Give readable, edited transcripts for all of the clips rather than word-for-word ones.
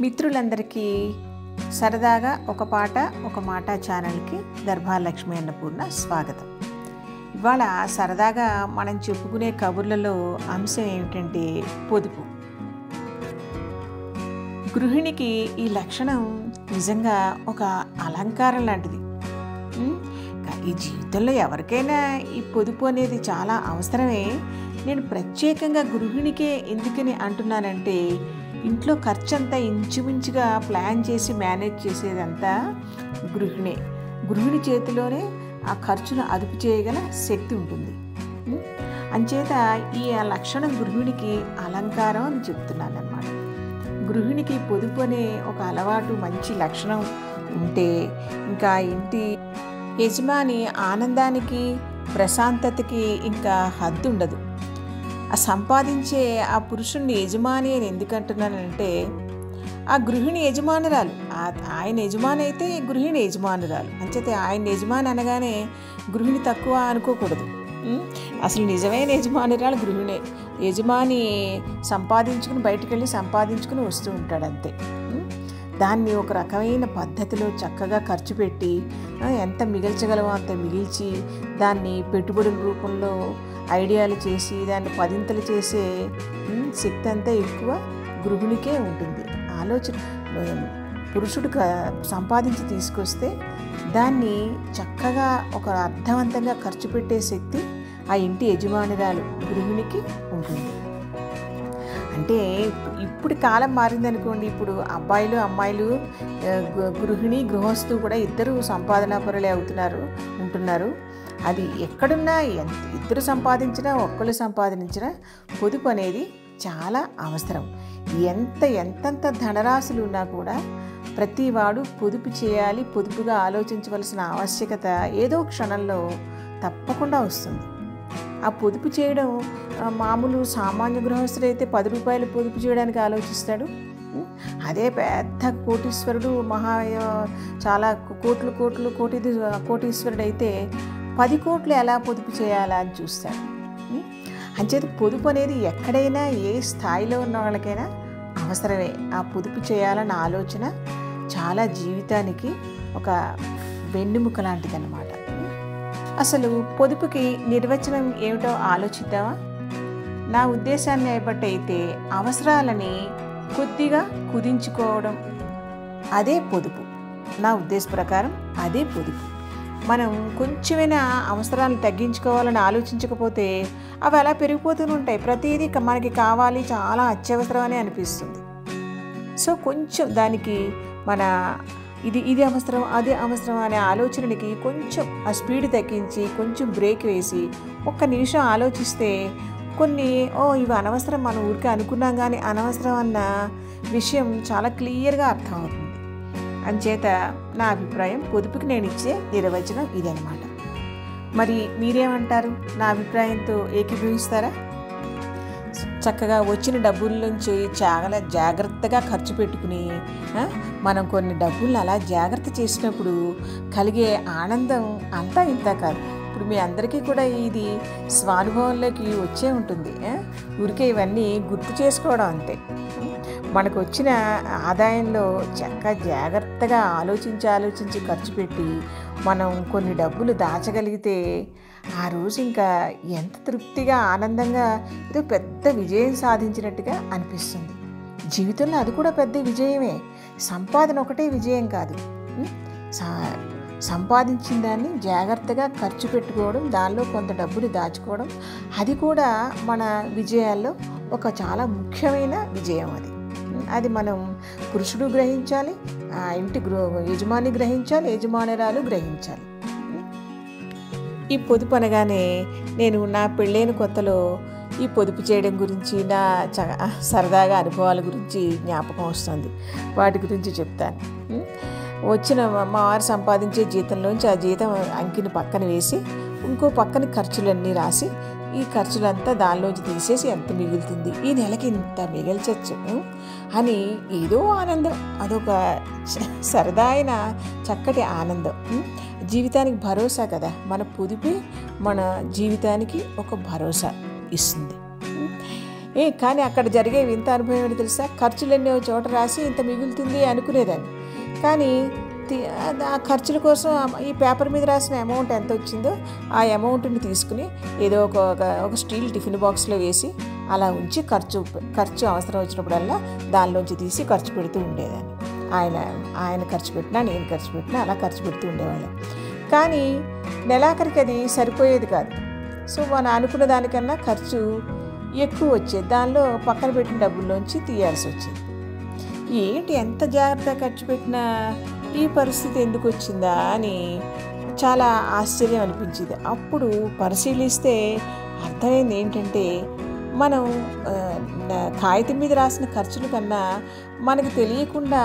మిత్రులందరికీ సరదాగా ఒక పాట ఒక మాట ఛానల్కి దర్భాలక్ష్మి అన్నపూర్ణ స్వాగతం. ఇవాళ సరదాగా మనం చెప్పుకునే కబుర్లలో అంశం ఏమిటంటే పొదుపు. గృహిణికి ఈ లక్షణం నిజంగా ఒక అలంకారం లాంటిది. ఈ జీవితంలో ఎవరికైనా ఈ పొదుపు అనేది చాలా అవసరమే. నేను ప్రత్యేకంగా గృహిణికే ఎందుకని అంటున్నానంటే, ఇంట్లో ఖర్చు అంతా ఇంచుమించుగా ప్లాన్ చేసి మేనేజ్ చేసేదంతా గృహిణి చేతిలోనే ఆ ఖర్చును అదుపు చేయగల శక్తి ఉంటుంది. అంచేత ఈ లక్షణం గృహిణికి అలంకారం అని చెప్తున్నాను అన్నమాట. గృహిణికి పొదుపు అనే ఒక అలవాటు, మంచి లక్షణం ఉంటే ఇంకా ఇంటి యజమాని ఆనందానికి ప్రశాంతతకి ఇంకా హద్దు ఉండదు. ఆ సంపాదించే ఆ పురుషుణ్ణి యజమాని అని ఎందుకంటున్నానంటే, ఆ గృహిణి యజమానురాలు, ఆయన యజమాని అయితే గృహిణి యజమానురాలు. అంచేతే ఆయన యజమాని అనగానే గృహిణి తక్కువ అనుకోకూడదు. అసలు నిజమైన యజమానురాలు గృహిణి. యజమాని సంపాదించుకుని బయటికి వెళ్ళి సంపాదించుకుని వస్తూ ఉంటాడు అంతే. దాన్ని ఒక రకమైన పద్ధతిలో చక్కగా ఖర్చు పెట్టి ఎంత మిగిల్చగలవో అంత మిగిల్చి దాన్ని పెట్టుబడుల రూపంలో ఐడియాలు చేసి దాన్ని పదింతలు చేసే శక్తి అంతా ఎక్కువ గృహిణికే ఉంటుంది. ఆలోచన పురుషుడు సంపాదించి తీసుకొస్తే దాన్ని చక్కగా ఒక అర్థవంతంగా ఖర్చు పెట్టే శక్తి ఆ ఇంటి యజమానురాలు గృహిణికి ఉంటుంది. అంటే ఇప్పుడు కాలం మారిందనుకోండి. ఇప్పుడు అబ్బాయిలు అమ్మాయిలు, గృహిణి గృహస్థు కూడా ఇద్దరు సంపాదనాపరులే ఉంటున్నారు. అది ఎక్కడున్నా ఇద్దరు సంపాదించినా ఒక్కళ్ళు సంపాదించినా పొదుపు అనేది చాలా అవసరం. ఎంతంత ధనరాశులు ఉన్నా కూడా ప్రతివాడు పొదుపు చేయాలి. పొదుపుగా ఆలోచించవలసిన ఆవశ్యకత ఏదో క్షణంలో తప్పకుండా వస్తుంది. ఆ పొదుపు చేయడం మామూలు సామాన్య గృహస్థుడైతే 10 రూపాయలు పొదుపు చేయడానికి ఆలోచిస్తాడు. అదే పెద్ద కోటీశ్వరుడు, చాలా కోటీశ్వరుడు అయితే 10 కోట్లు ఎలా పొదుపు చేయాలా అని చూస్తాడు. అంచేత పొదుపు అనేది ఎక్కడైనా ఏ స్థాయిలో ఉన్న వాళ్ళకైనా అవసరమే. ఆ పొదుపు చేయాలన్న ఆలోచన చాలా జీవితానికి ఒక వెన్నెముక లాంటిది అన్నమాట. అసలు పొదుపుకి నిర్వచనం ఏమిటో ఆలోచిద్దామా? నా ఉద్దేశాన్ని బట్టి అయితే అవసరాలని కొద్దిగా కుదించుకోవడం అదే పొదుపు. నా ఉద్దేశ ప్రకారం అదే పొదుపు. మనం కొంచెమైనా అవసరాలను తగ్గించుకోవాలని ఆలోచించకపోతే అవి అలా పెరిగిపోతూ ఉంటాయి. ప్రతిదీ మనకి కావాలి, చాలా అత్యవసరం అని అనిపిస్తుంది. సో కొంచెం దానికి మన ఇది అవసరం, అదే అవసరం అనే ఆలోచనకి కొంచెం ఆ స్పీడ్ తగ్గించి కొంచెం బ్రేక్ వేసి ఒక్క నిమిషం ఆలోచిస్తే ఇవి అనవసరం, మనం ఊరికే అనుకున్నాం కానీ అనవసరం అన్న విషయం చాలా క్లియర్గా అర్థమవుతుంది. అంచేత నా అభిప్రాయం, పొదుపుకి నేను ఇచ్చే నిర్వచనం ఇదనమాట. మరి మీరేమంటారు? నా అభిప్రాయంతో ఏకీభవిస్తారా? చక్కగా వచ్చిన డబ్బుల నుంచి చాలా జాగ్రత్తగా ఖర్చు పెట్టుకుని మనం కొన్ని డబ్బులను అలా జాగ్రత్త చేసినప్పుడు కలిగే ఆనందం అంతా ఇంత కాదు. ఇప్పుడు మీ అందరికీ కూడా ఇది స్వానుభవంలోకి వచ్చే ఉంటుంది. ఊరికే ఇవన్నీ గుర్తు చేసుకోవడం అంతే. మనకు వచ్చిన ఆదాయంలో జాగ్రత్తగా ఆలోచించి ఖర్చు పెట్టి మనం కొన్ని డబ్బులు దాచగలిగితే ఆ రోజు ఇంకా ఎంత తృప్తిగా, ఆనందంగా, ఏదో పెద్ద విజయం సాధించినట్టుగా అనిపిస్తుంది. జీవితంలో అది కూడా పెద్ద విజయమే. సంపాదన ఒకటే విజయం కాదు. సంపాదించిన దాన్ని జాగ్రత్తగా ఖర్చు పెట్టుకోవడం, దానిలో కొంత డబ్బులు దాచుకోవడం, అది కూడా మన విజయాల్లో ఒక చాలా ముఖ్యమైన విజయం. అది మనం పురుషుడు గ్రహించాలి, ఇంటి యజమాని గ్రహించాలి, యజమానురాలు గ్రహించాలి. ఈ పొదుపు అనగానే నేను నా పెళ్ళైన కొత్తలో ఈ పొదుపు చేయడం గురించి నా సరదాగా అనుభవాల గురించి జ్ఞాపకం వస్తుంది. వాటి గురించి చెప్తాను. వచ్చిన మా వారు సంపాదించే జీతంలోంచి ఆ జీతం అంకిని పక్కన వేసి ఇంకో పక్కన ఖర్చులన్నీ రాసి, ఈ ఖర్చులంతా దానిలోంచి తీసేసి ఎంత మిగులుతుంది, ఈ నెలకి ఇంత మిగల్చచ్చు అని ఏదో ఆనందం. అదొక సరదా అయిన చక్కటి ఆనందం. జీవితానికి భరోసా కదా. మన పొదుపే మన జీవితానికి ఒక భరోసా ఇస్తుంది. కానీ అక్కడ జరిగే వింత అనుభవం ఏంటి తెలుసా? ఖర్చులన్నీ ఒక చోట రాసి ఇంత మిగులుతుంది అనుకునేదాన్ని. కానీ ఆ ఖర్చుల కోసం ఈ పేపర్ మీద రాసిన అమౌంట్ ఎంత వచ్చిందో ఆ అమౌంట్ని తీసుకుని ఏదో ఒక స్టీల్ టిఫిన్ బాక్స్లో వేసి అలా ఉంచి ఖర్చు అవసరం వచ్చినప్పుడల్లా దానిలోంచి తీసి ఖర్చు పెడుతూ ఉండేదాన్ని. ఆయన ఖర్చు పెట్టినా నేను ఖర్చు పెట్టినా అలా ఖర్చు పెడుతూ ఉండేవాళ్ళం. కానీ నెలాఖరికి అది సరిపోయేది కాదు. సో మనం అనుకున్న దానికన్నా ఖర్చు ఎక్కువ వచ్చేది. దానిలో పక్కన పెట్టిన డబ్బుల్లోంచి తీయాల్సి వచ్చేది. ఏంటి ఎంత జాగ్రత్తగా ఖర్చు పెట్టినా ఈ పరిస్థితి ఎందుకు వచ్చిందా అని చాలా ఆశ్చర్యం అనిపించింది. అప్పుడు పరిశీలిస్తే అర్థమైంది ఏంటంటే, మనం కాగితం మీద రాసిన ఖర్చుల కన్నా మనకు తెలియకుండా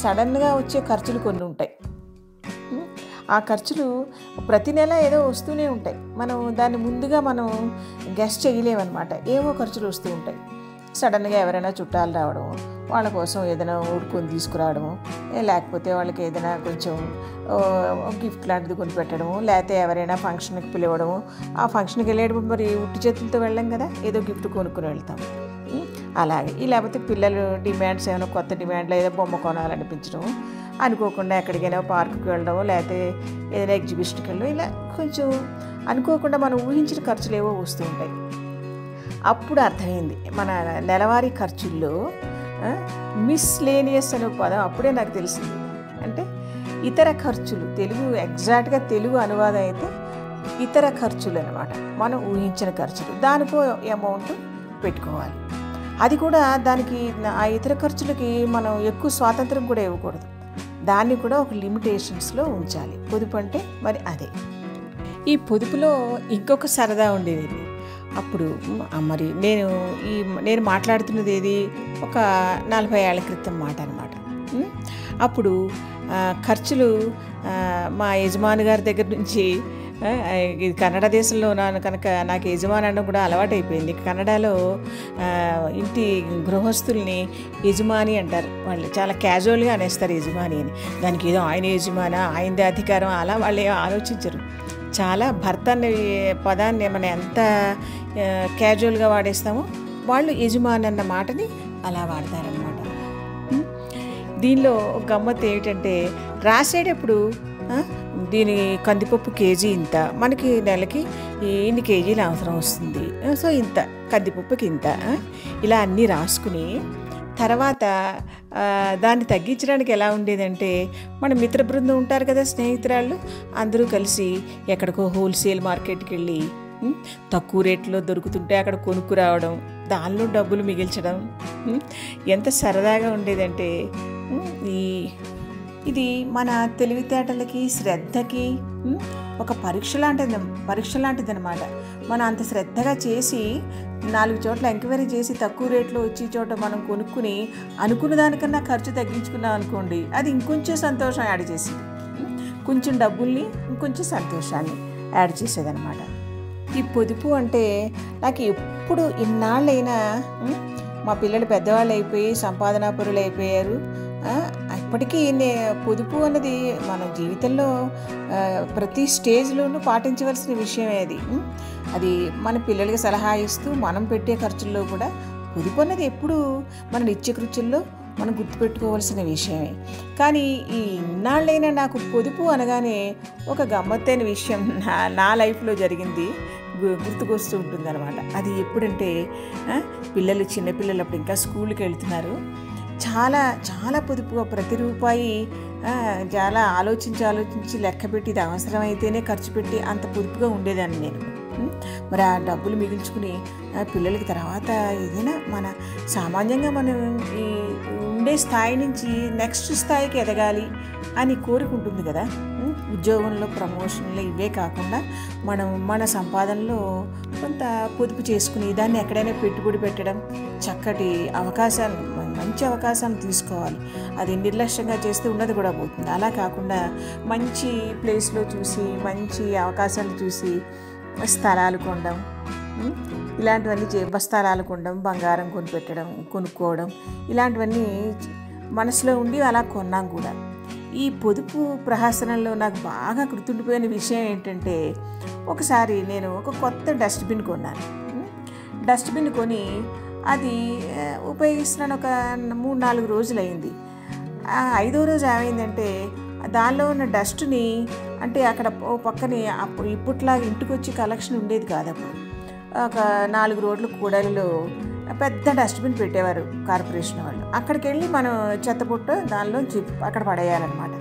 సడన్గా వచ్చే ఖర్చులు కొన్ని ఉంటాయి. ఆ ఖర్చులు ప్రతి నెల ఏదో వస్తూనే ఉంటాయి. మనం దాన్ని ముందుగా మనం గెస్ చేయలేమన్నమాట. ఏవో ఖర్చులు వస్తూ ఉంటాయి. సడన్గా ఎవరైనా చుట్టాలు రావడం, వాళ్ళ కోసం ఏదైనా ఊడుకొని తీసుకురావడము, లేకపోతే వాళ్ళకి ఏదైనా కొంచెం గిఫ్ట్ లాంటిది కొనిపెట్టడము, లేకపోతే ఎవరైనా ఫంక్షన్కి పిలవడము. ఆ ఫంక్షన్కి వెళ్ళేటప్పుడు మరి ఉట్టి చేతులతో వెళ్ళాం కదా, ఏదో గిఫ్ట్ కొనుక్కొని వెళ్తాం. అలాగే లేకపోతే పిల్లలు డిమాండ్స్ ఏమైనా కొత్త డిమాండ్లు ఏదో బొమ్మ కొనాలనిపించడం, అనుకోకుండా ఎక్కడికైనా పార్కుకి వెళ్ళడం, లేకపోతే ఏదైనా ఎగ్జిబిషన్కి వెళ్ళడం, ఇలా కొంచెం అనుకోకుండా మనం ఊహించిన ఖర్చులు ఏవో వస్తూ ఉంటాయి. అప్పుడు అర్థమైంది మన నెలవారీ ఖర్చుల్లో మిస్లేనియస్ అనే పదం అప్పుడే నాకు తెలిసింది. అంటే ఇతర ఖర్చులు, ఎగ్జాక్ట్గా తెలుగు అనువాదం అయితే ఇతర ఖర్చులు అనమాట. మనం ఊహించిన ఖర్చులు, దానికో అమౌంట్ పెట్టుకోవాలి. అది కూడా దానికి ఆ ఇతర ఖర్చులకి మనం ఎక్కువ స్వాతంత్రం కూడా ఇవ్వకూడదు. దాన్ని కూడా ఒక లిమిటేషన్స్లో ఉంచాలి. పొదుపు అంటే మరి అదే. ఈ పొదుపులో ఇంకొక సరదా ఉండేది. అప్పుడు మరి నేను మాట్లాడుతున్నది ఏది ఒక 40 ఏళ్ల క్రితం మాట అనమాట. అప్పుడు ఖర్చులు మా యజమాని గారి దగ్గర నుంచి, ఇది కన్నడ దేశంలో ఉన్నాను కనుక నాకు యజమాని అనడం కూడా అలవాటైపోయింది. కన్నడలో ఇంటి గృహస్థుల్ని యజమాని అంటారు. వాళ్ళు చాలా క్యాజువల్గా అనేస్తారు యజమాని అని. దానికి ఏదో ఆయన యజమానా, ఆయనదే అధికారం అలా వాళ్ళు ఆలోచించరు. చాలా భర్త అనే పదాన్ని మనం ఎంత క్యాజువల్గా వాడేస్తామో వాళ్ళు యజమాని అన్న మాటని అలా వాడతారనమాట. దీనిలో గమ్మత్తు ఏమిటంటే, రాసేటప్పుడు దీని కందిపప్పు కేజీ ఇంత, మనకి నెలకి ఇన్ని కేజీలు అవసరం వస్తుంది, సో ఇంత కందిపప్పుకి ఇంత, ఇలా అన్నీ రాసుకుని తర్వాత దాన్ని తగ్గించడానికి ఎలా ఉండేదంటే, మన మిత్ర బృందం ఉంటారు కదా, స్నేహితురాళ్ళు, అందరూ కలిసి ఎక్కడికో హోల్సేల్ మార్కెట్కి వెళ్ళి తక్కువ రేట్లో దొరుకుతుంటే అక్కడ కొనుక్కు రావడం, దానిలో డబ్బులు మిగిల్చడం ఎంత సరదాగా ఉండేదంటే, ఇది మన తెలివితేటలకి శ్రద్ధకి ఒక పరీక్ష లాంటిది అనమాట. మనం అంత శ్రద్ధగా చేసి 4 చోట్ల ఎంక్వైరీ చేసి తక్కువ రేట్లో వచ్చే చోట మనం కొనుక్కుని అనుకున్న దానికన్నా ఖర్చు తగ్గించుకున్నాం అనుకోండి, అది ఇంకొంచెం సంతోషం యాడ్ చేసేది. కొంచెం డబ్బుల్ని ఇంకొంచెం సంతోషాన్ని యాడ్ చేసేదనమాట. ఈ పొదుపు అంటే నాకు ఎప్పుడు ఇన్నాళ్ళైనా, మా పిల్లలు పెద్దవాళ్ళు అయిపోయి సంపాదనా పరులు అయిపోయారు, ఇప్పటికీ పొదుపు అన్నది మన జీవితంలో ప్రతి స్టేజ్లోనూ పాటించవలసిన విషయమే. అది మన పిల్లలకి సలహా ఇస్తూ మనం పెట్టే ఖర్చుల్లో కూడా పొదుపు అన్నది ఎప్పుడు మన నిత్యకృత్యుల్లో మనం గుర్తుపెట్టుకోవాల్సిన విషయమే. కానీ ఈ ఇన్నాళ్ళైనా నాకు పొదుపు అనగానే ఒక గమ్మత్తైన విషయం నా లైఫ్లో జరిగింది గుర్తుకొస్తూ ఉంటుందన్నమాట. అది ఎప్పుడంటే, చిన్నపిల్లలు అప్పుడు ఇంకా స్కూల్కి వెళ్తున్నారు. చాలా చాలా పొదుపుగా ప్రతి రూపాయి చాలా ఆలోచించి లెక్కపెట్టి ఇది అవసరమైతేనే ఖర్చు పెట్టి అంత పొదుపుగా ఉండేదాన్ని నేను. మరి ఆ డబ్బులు మిగిల్చుకుని పిల్లలకి తర్వాత ఏదైనా సామాన్యంగా మనం ఈ ఉండే స్థాయి నుంచి నెక్స్ట్ స్థాయికి ఎదగాలి అని కోరుకుంటుంది కదా. ఉద్యోగంలో ప్రమోషన్లు ఇవే కాకుండా మన సంపాదనలో కొంత పొదుపు చేసుకుని దాన్ని ఎక్కడైనా పెట్టుబడి పెట్టడం, చక్కటి మంచి అవకాశాన్ని తీసుకోవాలి. అది నిర్లక్ష్యంగా చేస్తే ఉన్నది కూడా పోతుంది. అలా కాకుండా మంచి ప్లేస్లో చూసి మంచి అవకాశాలు చూసి స్థలాలు కొనడం, ఇలాంటివన్నీ స్థలాలు కొనడం, బంగారం కొనుక్కోవడం, ఇలాంటివన్నీ మనసులో ఉండి అలా కొన్నాం కూడా. ఈ పొదుపు ప్రహసనంలో నాకు బాగా గుర్తుండిపోయిన విషయం ఏంటంటే, ఒకసారి నేను ఒక కొత్త డస్ట్బిన్ కొన్నాను. డస్ట్బిన్ కొని అది ఉపయోగిస్తున్నాను. ఒక 3-4 రోజులు అయింది. 5వ రోజు ఏమైందంటే దానిలో ఉన్న డస్ట్ని, అంటే అక్కడ ఓ పక్కనే అప్పుడు ఇప్పట్లాగా ఇంటికి వచ్చి కలెక్షన్ ఉండేది కాదు. అప్పుడు ఒక 4 రోడ్ల కూడలిలో పెద్ద డస్ట్బిన్ పెట్టేవారు కార్పొరేషన్ వాళ్ళు. అక్కడికి వెళ్ళి మనం చెత్తబుట్ట దానిలో అక్కడ పడేయాలన్నమాట.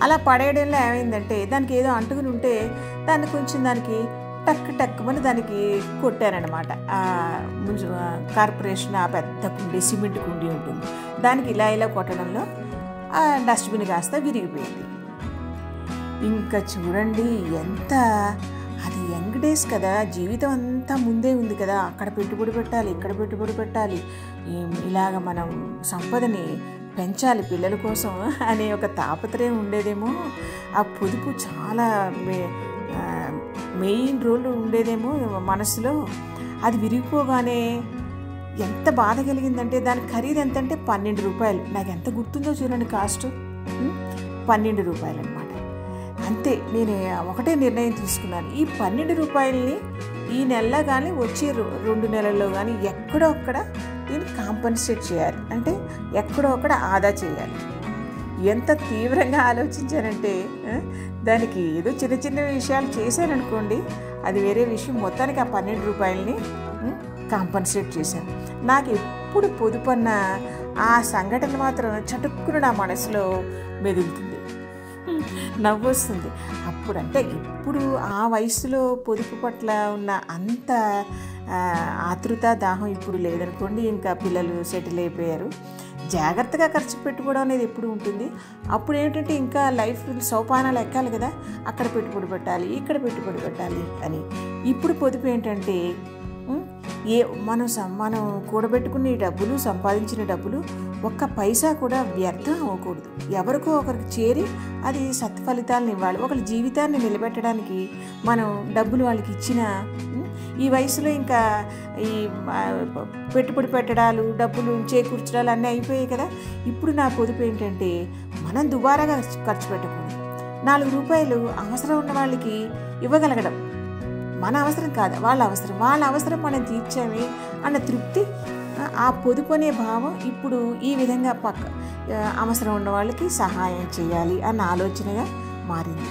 అలా పడేయడంలో ఏమైందంటే దానికి ఏదో అంటుకుని ఉంటే దాన్ని కొంచెం దానికి టక్కుమని దానికి కొట్టారనమాట. కార్పొరేషన్ ఆ పెద్ద కుండీ, సిమెంట్ కుండీ ఉంటుంది, దానికి ఇలా కొట్టడంలో ఆ డస్ట్బిన్ కాస్త విరిగిపోయింది. ఇంకా చూడండి ఎంత, అది యంగ్ డేస్ కదా, జీవితం అంతా ముందే ఉంది కదా, అక్కడ పెట్టుబడి పెట్టాలి, ఇక్కడ పెట్టుబడి పెట్టాలి, ఇలాగ మనం సంపదని పెంచాలి పిల్లల కోసం అనే ఒక తాపత్రయం ఉండేదేమో. ఆ పొదుపు చాలా మెయిన్ రోల్ ఉండేదేమో మనసులో. అది విరిగిపోగానే ఎంత బాధ కలిగిందంటే, దాని ఖరీదు ఎంతంటే 12 రూపాయలు. నాకు ఎంత గుర్తుందో చూడండి, కాస్ట్ 12 రూపాయలు అనమాట. అంతే. నేను ఒకటే నిర్ణయం తీసుకున్నాను, ఈ 12 రూపాయలని ఈ నెలలో కానీ వచ్చే 2 నెలల్లో కానీ ఎక్కడో అక్కడ దీన్ని కాంపన్సేట్ చేయాలి, అంటే ఎక్కడో అక్కడ ఆదా చేయాలి. ఎంత తీవ్రంగా ఆలోచించానంటే, దానికి ఏదో చిన్న విషయాలు చేశాననుకోండి, అది వేరే విషయం. మొత్తానికి ఆ 12 రూపాయలని కాంపన్సేట్ చేశాను. నాకు ఎప్పుడు పొదుపన్న ఆ సంఘటన మాత్రం చటుక్కున నా మనసులో మెదులుతుంది, నవ్వొస్తుంది. అప్పుడంటే ఇప్పుడు ఆ వయసులో పొదుపు పట్ల ఉన్న అంత ఆతృత, దాహం ఇప్పుడు లేదనుకోండి. ఇంకా పిల్లలు సెటిల్ అయిపోయారు. జాగ్రత్తగా ఖర్చు పెట్టుకోవడం అనేది ఎప్పుడు ఉంటుంది. అప్పుడు ఏంటంటే ఇంకా లైఫ్ సోపానాలు ఎక్కాలి కదా, అక్కడ పెట్టుబడి పెట్టాలి, ఇక్కడ పెట్టుబడి పెట్టాలి అని. ఇప్పుడు పొదుపు ఏంటంటే మనం కూడబెట్టుకునే డబ్బులు, సంపాదించిన డబ్బులు ఒక్క పైసా కూడా వ్యర్థం అవ్వకూడదు. ఎవరికో ఒకరికి చేరి అది సత్ఫలితాలను ఇవ్వాలి. ఒకరి జీవితాన్ని నిలబెట్టడానికి మనం డబ్బులు వాళ్ళకి ఇచ్చిన ఈ వయసులో ఇంకా ఈ పెట్టుబడి పెట్టడాలు, డబ్బులు చేకూర్చడాలు అన్నీ అయిపోయాయి కదా. ఇప్పుడు నా పొదుపు ఏంటంటే మనం దుబారాగా ఖర్చు పెట్టకూడదు. 4 రూపాయలు అవసరం ఉన్న వాళ్ళకి ఇవ్వగలగడం. మన అవసరం కాదు, వాళ్ళ అవసరం మనం తీర్చామే అన్న తృప్తి, ఆ పొదుపు అనే భావం ఇప్పుడు ఈ విధంగా అవసరం ఉన్న వాళ్ళకి సహాయం చేయాలి అన్న ఆలోచనగా మారింది.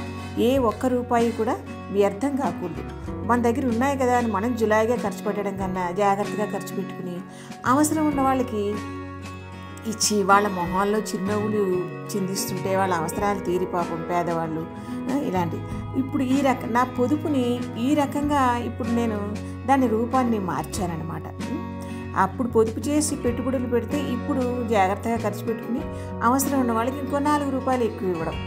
ఏ ఒక్క రూపాయి కూడా వ్యర్థం కాకూడదు. మన దగ్గర ఉన్నాయి కదా అని మనం జులాయిగా ఖర్చు పెట్టడం కన్నా జాగ్రత్తగా ఖర్చు పెట్టుకుని అవసరం ఉన్న వాళ్ళకి ఇచ్చి వాళ్ళ మొహాల్లో చిరునవ్వులు చిందిస్తుంటే వాళ్ళ అవసరాలు తీరి పాపం పేదవాళ్ళు ఇలాంటి. ఇప్పుడు నా పొదుపుని ఈ రకంగా ఇప్పుడు నేను దాని రూపాన్ని మార్చానన్నమాట. అప్పుడు పొదుపు చేసి పెట్టుబడులు పెడితే ఇప్పుడు జాగ్రత్తగా ఖర్చు పెట్టుకుని అవసరం ఉన్న వాళ్ళకి ఇంకో 4 రూపాయలు ఎక్కువ ఇవ్వడం.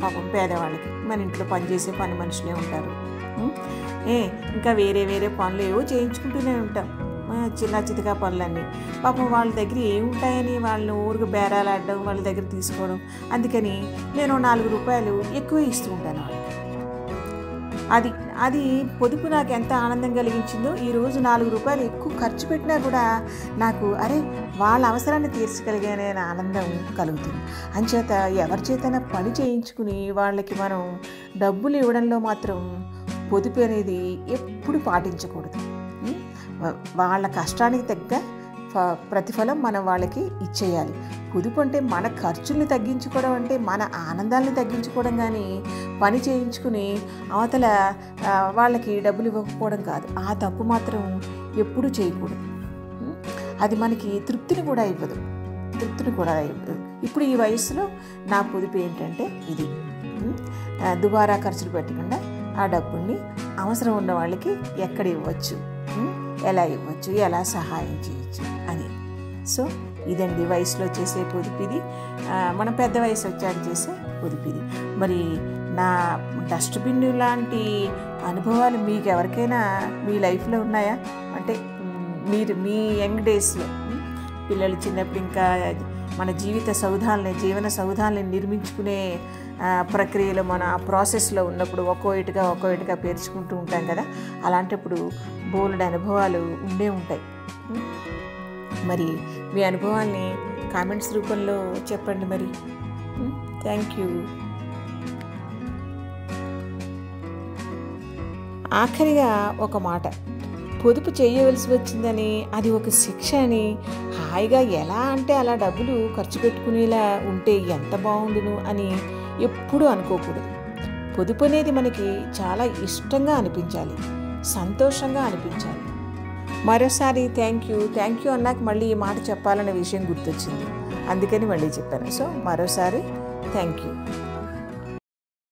పాపం పేదవాళ్ళకి మన ఇంట్లో పనిచేసే పని మనుషులే ఉంటారు, ఇంకా వేరే పనులు ఏవో చేయించుకుంటూనే ఉంటాం, చిన్న చితకా పనులన్నీ. పాపం వాళ్ళ దగ్గర ఏముంటాయని వాళ్ళని ఊరికి బేరాలాడడం, వాళ్ళ దగ్గర తీసుకోవడం. అందుకని నేను 4 రూపాయలు ఎక్కువ ఇస్తూ ఉంటాను వాళ్ళకి. అది పొదుపు నాకు ఎంత ఆనందం కలిగించిందో. ఈరోజు 4 రూపాయలు ఎక్కువ ఖర్చు పెట్టినా కూడా నాకు వాళ్ళ అవసరాన్ని తీర్చగలిగానే ఆనందం కలుగుతుంది. అంచేత ఎవరి చేతైనా పని చేయించుకుని వాళ్ళకి మనం డబ్బులు ఇవ్వడంలో మాత్రం పొదుపు అనేది ఎప్పుడు పాటించకూడదు. వాళ్ళ కష్టానికి తగ్గ ప్రతిఫలం మనం వాళ్ళకి ఇచ్చేయాలి. పొదుపు అంటే మన ఖర్చుల్ని తగ్గించుకోవడం, అంటే మన ఆనందాలను తగ్గించుకోవడం, కానీ పని చేయించుకుని అవతల వాళ్ళకి డబ్బులు ఇవ్వకపోవడం కాదు. ఆ తప్పు మాత్రం ఎప్పుడూ చేయకూడదు. అది మనకి తృప్తిని కూడా ఇవ్వదు. ఇప్పుడు ఈ వయసులో నా పొదుపు ఏంటంటే ఇది, దుబారా ఖర్చులు పెట్టకుండా ఆ డబ్బుల్ని అవసరం ఉన్న వాళ్ళకి ఎక్కడ ఇవ్వచ్చు, ఎలా ఇవ్వచ్చు, ఎలా సహాయం చేయొచ్చు అని. సో ఇదండి వయసులో చేసే పొదుపు. ఇది మన పెద్ద వయసు వచ్చాక చేసే పొదుపు ఇది. మరి నా డస్ట్బిన్ లాంటి అనుభవాలు మీకు ఎవరికైనా మీ లైఫ్లో ఉన్నాయా? అంటే మీరు మీ యంగ్ డేస్లో పిల్లలు చిన్నప్పుడు ఇంకా మన జీవన సౌధాలని నిర్మించుకునే ప్రక్రియలో మన ప్రాసెస్లో ఉన్నప్పుడు ఒక్కో ఇటుగా పేర్చుకుంటూ ఉంటాం కదా. అలాంటప్పుడు బోలెడు అనుభవాలు ఉంటాయి. మరి మీ అనుభవాల్ని కామెంట్స్ రూపంలో చెప్పండి. మరి థ్యాంక్ యూ. ఆఖరిగా ఒక మాట, పొదుపు చేయవలసి వచ్చిందని, అది ఒక శిక్ష అని హాయిగా ఎలా అంటే అలా డబ్బులు ఖర్చు పెట్టుకునేలా ఉంటే ఎంత బాగుండును అని ఎప్పుడూ అనుకోకూడదు. పొదుపు అనేది మనకి చాలా ఇష్టంగా అనిపించాలి, సంతోషంగా అనిపించాలి. మరోసారి థ్యాంక్ యూ అన్నాక మళ్ళీ ఈ మాట చెప్పాలనే విషయం గుర్తొచ్చింది, అందుకని మళ్ళీ చెప్పాను. సో మరోసారి థ్యాంక్ యూ.